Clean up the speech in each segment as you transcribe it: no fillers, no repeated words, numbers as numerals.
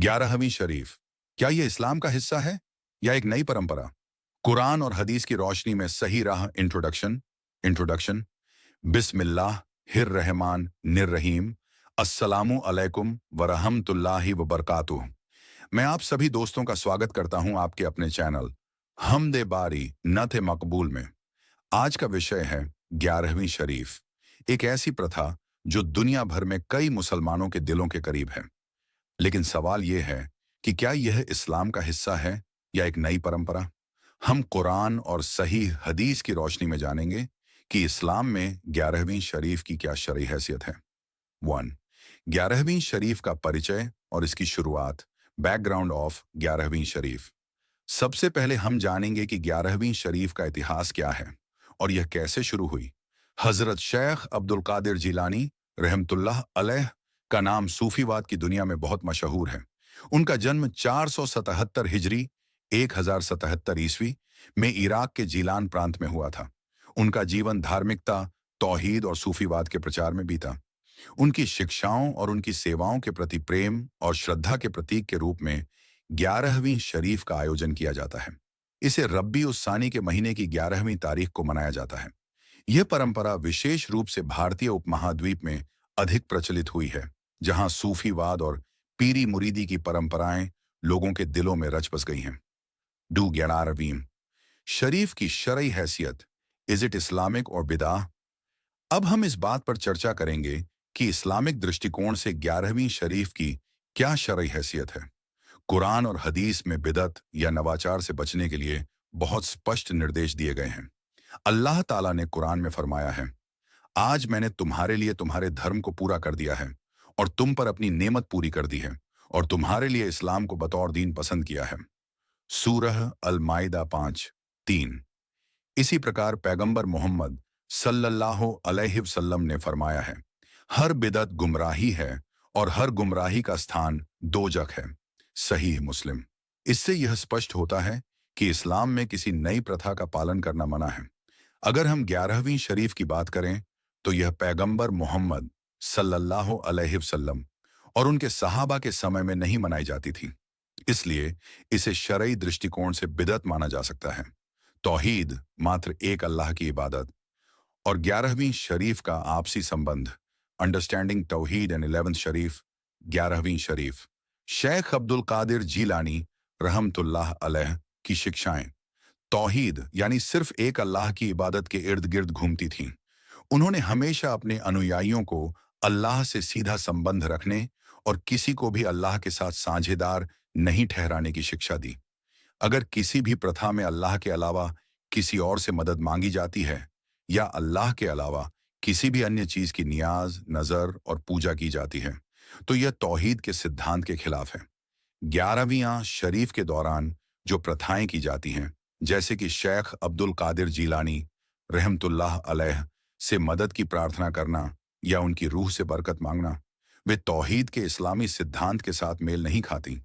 11वीं शरीफ, क्या यह इस्लाम का हिस्सा है या एक नई परंपरा? कुरान और हदीस की रोशनी में सही राह। इंट्रोडक्शन। इंट्रोडक्शन। बिस्मिल्लाह हिर रहमान निर रहीम। अस्सलामु अलैकुम वरहमतुल्लाहि वबरकातुह। मैं आप सभी दोस्तों का स्वागत करता हूं आपके अपने चैनल हमदे बारी न थे मकबूल में। आज का विषय है 11वीं शरीफ, एक ऐसी प्रथा जो दुनिया भर में कई मुसलमानों के दिलों के करीब है। लेकिन सवाल यह है कि क्या यह इस्लाम का हिस्सा है या एक नई परंपरा? हम कुरान और सही हदीस की रोशनी में जानेंगे कि इस्लाम में 11वीं शरीफ की क्या शरई हैसियत है। 1. 11वीं शरीफ का परिचय और इसकी शुरुआत। बैकग्राउंड ऑफ 11वीं शरीफ। सबसे पहले हम जानेंगे कि 11वीं शरीफ का इतिहास क्या है और यह कैसे शुरू हुई। हजरत शेख अब्दुल कादिर जिलानी रहमतुल्लाह अलैह का नाम सूफीवाद की दुनिया में बहुत मशहूर है। उनका जन्म 477 हिजरी 1077 ईस्वी में इराक के जीलान प्रांत में हुआ था। उनका जीवन धार्मिकता, तौहीद और सूफीवाद के प्रचार में बीता। उनकी शिक्षाओं और उनकी सेवाओं के प्रति प्रेम और श्रद्धा के प्रतीक के रूप में 11वीं शरीफ का आयोजन किया जाता है। इसे रब्बी उस सानी के महीने की 11वीं तारीख को मनाया जाता है। यह परंपरा विशेष रूप से भारतीय उपमहाद्वीप में अधिक प्रचलित हुई है, जहां सूफीवाद और पीरी मुरीदी की परंपराएं लोगों के दिलों में रच बस गई हैं। 11वीं शरीफ की शरई हैसियत। इज इट इस्लामिक और बिदा? अब हम इस बात पर चर्चा करेंगे कि इस्लामिक दृष्टिकोण से 11वीं शरीफ की क्या शरई हैसियत है। कुरान और हदीस में बिदत या नवाचार से बचने के लिए बहुत स्पष्ट निर्देश दिए गए हैं। अल्लाह ताला ने कुरान में फरमाया है, आज मैंने तुम्हारे लिए तुम्हारे धर्म को पूरा कर दिया है और तुम पर अपनी नेमत पूरी कर दी है और तुम्हारे लिए इस्लाम को बतौर दीन पसंद किया है। सूरह अल-माइदा 5:3। इसी प्रकार पैगंबर मोहम्मद सल्लल्लाहु अलैहि वसल्लम ने फरमाया है, हर बिदत गुमराही है और हर गुमराही का स्थान दोजख है। सही मुस्लिम। इससे यह स्पष्ट होता है कि इस्लाम में किसी नई प्रथा का पालन करना मना है। अगर हम 11वीं शरीफ की बात करें तो यह पैगंबर मोहम्मद सल्लल्लाहु अलैहि वसल्लम और उनके सहाबा के समय में नहीं मनाई जाती थी, इसलिए इसे शरई दृष्टिकोण से बिदअत माना जा सकता है। तौहीद, मात्र एक अल्लाह की इबादत, और 11वीं शरीफ का आपसी संबंध। अंडरस्टैंडिंग तौहीद एंड 11th शरीफ। 11वीं शरीफ शेख अब्दुल कादिर जीलानी रहमतुल्लाह अलैह की शिक्षाएं तौहीद यानी सिर्फ एक अल्लाह की इबादत के इर्द गिर्द घूमती थीं। उन्होंने हमेशा अपने अनुयायियों को अल्लाह से सीधा संबंध रखने और किसी को भी अल्लाह के साथ साझेदार नहीं ठहराने की शिक्षा दी। अगर किसी भी प्रथा में अल्लाह के अलावा किसी और से मदद मांगी जाती है या अल्लाह के अलावा किसी भी अन्य चीज की नियाज, नजर और पूजा की जाती है, तो यह तौहीद के सिद्धांत के खिलाफ है। 11वीं शरीफ के दौरान जो प्रथाएं की जाती हैं, जैसे कि शेख अब्दुल कादिर जीलानी रहमतुल्लाह अलैह से मदद की प्रार्थना करना या उनकी रूह से बरकत मांगना, वे तौहीद के इस्लामी सिद्धांत के साथ मेल नहीं खाती।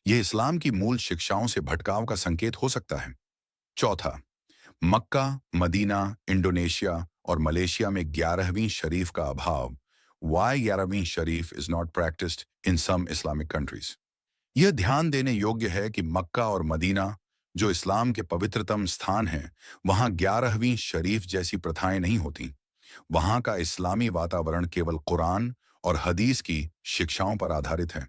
यह इस्लाम की मूल शिक्षाओं से भटकाव का संकेत हो सकता है। चौथा, मक्का, मदीना, इंडोनेशिया और मलेशिया में 11वीं शरीफ का अभाव। वाई 11वीं Sharif is not practised in some Islamic countries? यह ध्यान देने योग्य है कि मक्का और मदीना, जो इस्लाम के पवित्रतम स्थान हैं, वहां 11वीं शरीफ जैसी प्रथाएं नहीं होती। वहां का इस्लामी वातावरण केवल कुरान और हदीस की शिक्षाओं पर आधारित है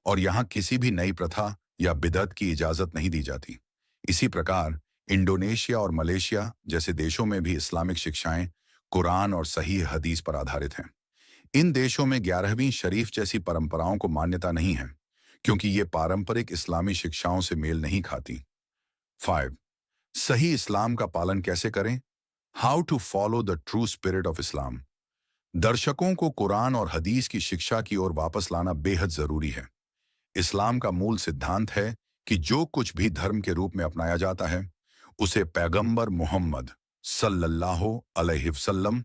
और यहाँ किसी भी नई प्रथा या बिदअत की इजाजत नहीं दी जाती। इसी प्रकार इंडोनेशिया और मलेशिया जैसे देशों में भी इस्लामिक शिक्षाएं कुरान और सही हदीस पर आधारित हैं। इन देशों में 11वीं शरीफ जैसी परंपराओं को मान्यता नहीं है क्योंकि ये पारंपरिक इस्लामी शिक्षाओं से मेल नहीं खाती। 5. सही इस्लाम का पालन कैसे करें? How to follow the true spirit of Islam. दर्शकों को कुरान और हदीस की शिक्षा की ओर वापस लाना बेहद जरूरी है। इस्लाम का मूल सिद्धांत है कि जो कुछ भी धर्म के रूप में अपनाया जाता है, उसे पैगंबर मोहम्मद सल्लल्लाहु अलैहि वसल्लम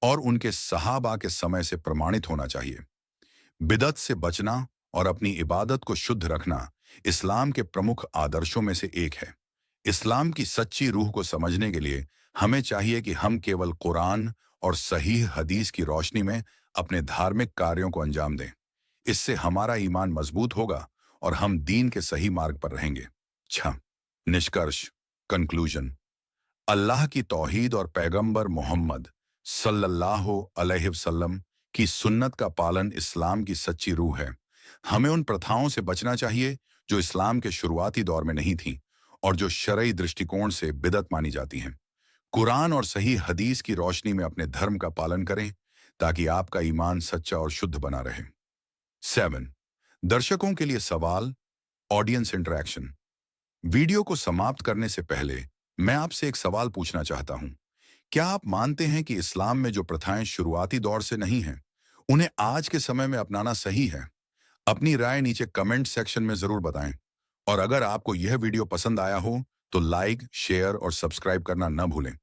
और उनके सहाबा के समय से प्रमाणित होना चाहिए। बिदअत से बचना और अपनी इबादत को शुद्ध रखना इस्लाम के प्रमुख आदर्शों में से एक है। इस्लाम की सच्ची रूह को समझने के लिए हमें चाहिए कि हम केवल कुरान और सही हदीस की रोशनी में अपने धार्मिक कार्यों को अंजाम दें। इससे हमारा ईमान मजबूत होगा और हम दीन के सही मार्ग पर रहेंगे। छह, निष्कर्ष, कंक्लूजन। अल्लाह की तौहीद और पैगंबर मोहम्मद सल्लल्लाहु अलैहि वसल्लम की सुन्नत का पालन इस्लाम की सच्ची रूह है। हमें उन प्रथाओं से बचना चाहिए जो इस्लाम के शुरुआती दौर में नहीं थीं और जो शरई दृष्टिकोण से बिदअत मानी जाती हैं। कुरान और सही हदीस की रोशनी में अपने धर्म का पालन करें ताकि आपका ईमान सच्चा और शुद्ध बना रहे। 7, दर्शकों के लिए सवाल, ऑडियंस इंटरैक्शन। वीडियो को समाप्त करने से पहले मैं आपसे एक सवाल पूछना चाहता हूं। क्या आप मानते हैं कि इस्लाम में जो प्रथाएं शुरुआती दौर से नहीं हैं, उन्हें आज के समय में अपनाना सही है? अपनी राय नीचे कमेंट सेक्शन में जरूर बताएं। और अगर आपको यह वीडियो पसंद आया हो तो लाइक, शेयर और सब्सक्राइब करना न भूलें।